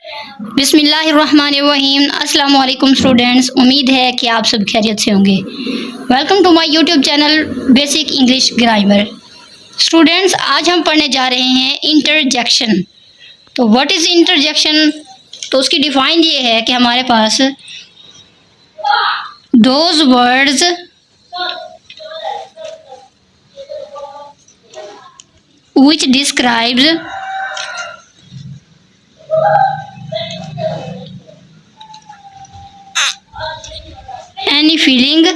बिस्मिल्लाहिर्रहमानिर्रहीम। अस्सलाम वालेकुम स्टूडेंट्स, उम्मीद है कि आप सब खैरियत से होंगे। Welcome to my YouTube channel basic English grammar. Students, आज हम पढ़ने जा रहे हैं इंटरजेक्शन। तो व्हाट इज़ इंटरजेक्शन? तो उसकी डिफाइन ये है कि हमारे पास those words which describes any feeling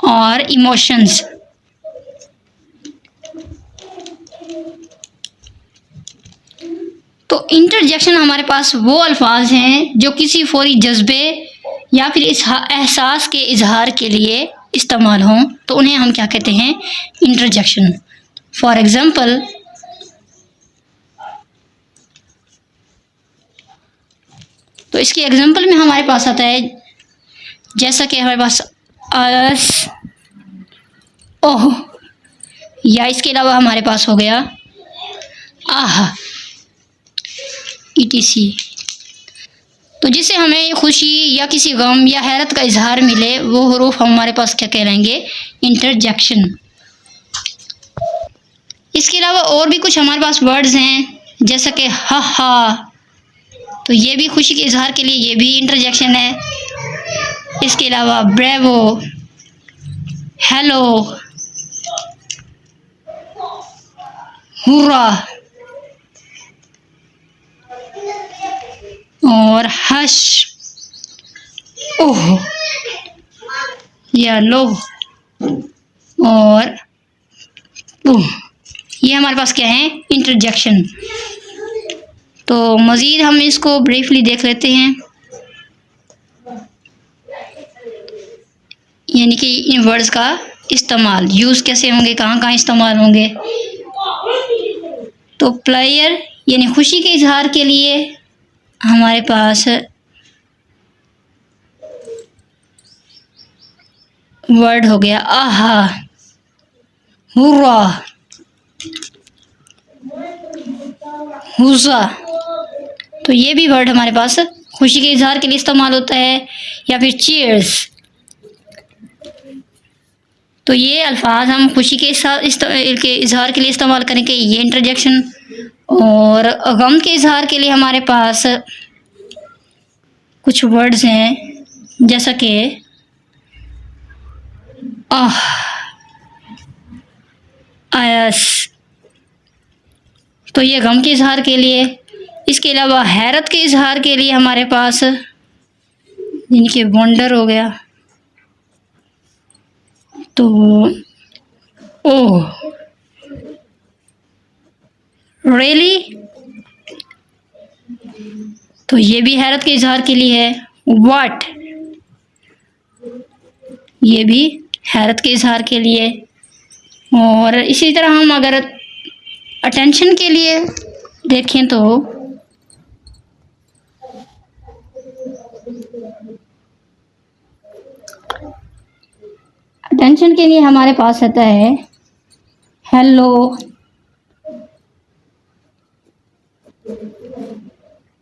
or emotions। तो इंटरजेक्शन हमारे पास वो अल्फाज हैं जो किसी फौरी जज्बे या फिर इस एहसास के इजहार के लिए इस्तेमाल हों, तो उन्हें हम क्या कहते हैं? इंटरजेक्शन। फॉर एग्ज़ाम्पल, तो इसके एग्जांपल में हमारे पास आता है, जैसा कि हमारे पास अस, ओह, या इसके अलावा हमारे पास हो गया आह, ETC। तो जिससे हमें खुशी या किसी गम या हैरत का इजहार मिले, वो हरूफ हमारे पास क्या कहलाएंगे? इंटरजेक्शन। इसके अलावा और भी कुछ हमारे पास वर्ड्स हैं, जैसा कि हा हा, तो ये भी खुशी के इजहार के लिए ये भी इंटरजेक्शन है। इसके अलावा ब्रेवो, हेलो, हुर्रा और हश, ओह या लो और ओह, ये हमारे पास क्या है? इंटरजेक्शन। तो मज़ीद हम इसको ब्रीफली देख लेते हैं, यानी कि इन वर्ड्स का इस्तेमाल, यूज़ कैसे होंगे, कहाँ कहाँ इस्तेमाल होंगे। तो प्लेयर यानी खुशी के इजहार के लिए हमारे पास वर्ड हो गया आहा, हुर्रा, हुज़ा। तो ये भी वर्ड हमारे पास खुशी के इजहार के लिए इस्तेमाल होता है। या फिर चीयर्स, तो ये अल्फाज हम खुशी के इजहार के लिए इस्तेमाल करेंगे, ये इंटरजेक्शन। और गम के इजहार के लिए हमारे पास कुछ वर्ड्स हैं, जैसा कि आह, आयस, तो ये गम के इजहार के लिए। इसके अलावा हैरत के इजहार के लिए हमारे पास जिनके वंडर हो गया, तो ओह, रियली, तो ये भी हैरत के इजहार के लिए है। व्हाट, ये भी हैरत के इजहार के लिए। और इसी तरह हम अगर अटेंशन के लिए देखें तो अटेंशन के लिए हमारे पास आता है हेलो,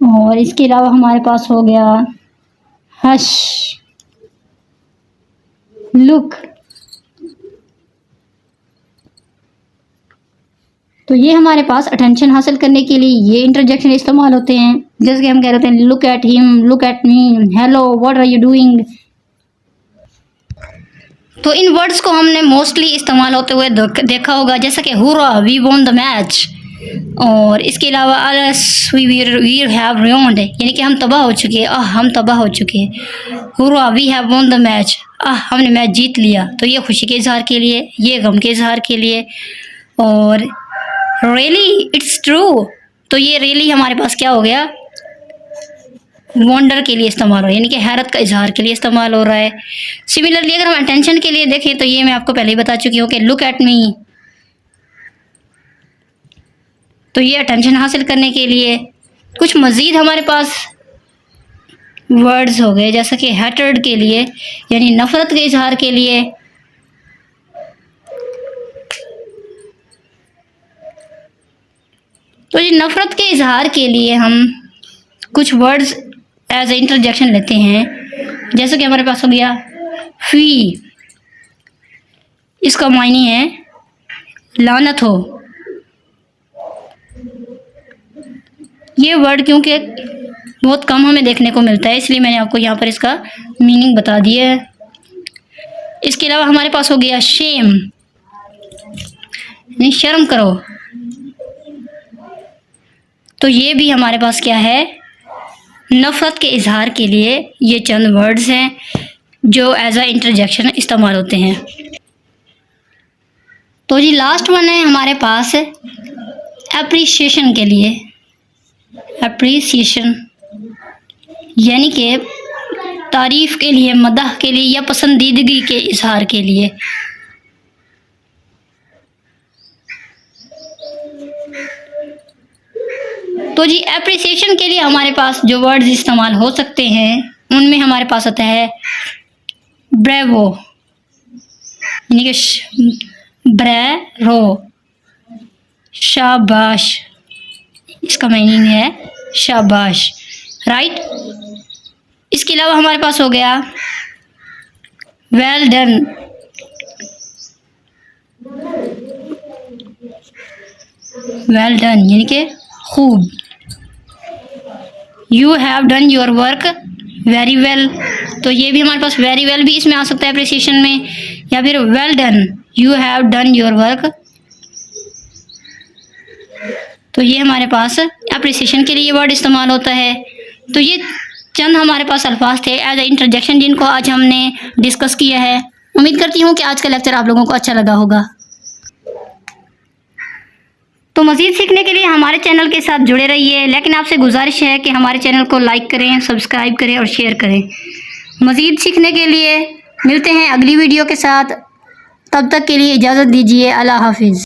और इसके अलावा हमारे पास हो गया हश, लुक। तो ये हमारे पास अटेंशन हासिल करने के लिए ये इंटरजेक्शन इस्तेमाल होते हैं, जैसे कि हम कह रहे थे look at him, look at me, hello, what are you doing. तो इन वर्ड्स को हमने मोस्टली इस्तेमाल होते हुए देखा होगा, जैसा कि hurrah, we won the match. और इसके अलावा अलस, वी हैव रुइन्ड, यानी कि हम तबाह हो चुके हैं, हम तबाह हो चुके हैं। Hurrah, we have won the match, हमने मैच जीत लिया। तो ये खुशी के इजहार के लिए, ये गम के इजहार के लिए। और रियली, इट्स ट्रू, तो ये रियली हमारे पास क्या हो गया? वंडर के लिए इस्तेमाल हो, यानी कि हैरत का इजहार के लिए इस्तेमाल हो रहा है। सिमिलरली अगर हम अटेंशन के लिए देखें, तो ये मैं आपको पहले ही बता चुकी हूँ कि लुक एट मी, तो ये अटेंशन हासिल करने के लिए। कुछ मज़ीद हमारे पास वर्ड्स हो गए, जैसा कि हेटर्ड के लिए, यानी नफ़रत के इजहार के लिए। तो ये नफ़रत के इजहार के लिए हम कुछ वर्ड्स एज ए इंटरजेक्शन लेते हैं। जैसे कि हमारे पास हो गया फी, इसका मायने है लानत हो। ये वर्ड क्योंकि बहुत कम हमें देखने को मिलता है, इसलिए मैंने आपको यहाँ पर इसका मीनिंग बता दिया है। इसके अलावा हमारे पास हो गया शेम, यानी शर्म करो। तो ये भी हमारे पास क्या है, नफ़रत के इजहार के लिए ये चंद वर्ड्स हैं जो एज अ इंटरजेक्शन इस्तेमाल होते हैं। तो जी लास्ट वन है हमारे पास एप्रिसिएशन के लिए। एप्रिसिएशन यानी कि तारीफ़ के लिए, मदह के लिए या पसंदीदगी के इजहार के लिए। तो जी एप्रिसिएशन के लिए हमारे पास जो वर्ड्स इस्तेमाल हो सकते हैं उनमें हमारे पास होता है ब्रेवो, यानी कि ब्रेरो, शाबाश, इसका मीनिंग है शाबाश, राइट। इसके अलावा हमारे पास हो गया वेल डन, वेल डन यानी कि खूब। You have done your work very well, तो ये भी हमारे पास वेरी वेल भी इसमें आ सकता है अप्रिसिएशन में, या फिर well done, you have done your work. तो ये हमारे पास अप्रिसिएशन के लिए वर्ड इस्तेमाल होता है। तो ये चंद हमारे पास अल्फाज थे एज ए इंटरजेक्शन जिनको आज हमने डिस्कस किया है। उम्मीद करती हूँ कि आज का लेक्चर आप लोगों को अच्छा लगा होगा। तो मज़ीद सीखने के लिए हमारे चैनल के साथ जुड़े रहिए, लेकिन आपसे गुजारिश है कि हमारे चैनल को लाइक करें, सब्सक्राइब करें और शेयर करें। मज़ीद सीखने के लिए मिलते हैं अगली वीडियो के साथ। तब तक के लिए इजाज़त दीजिए। अल्लाह हाफिज़।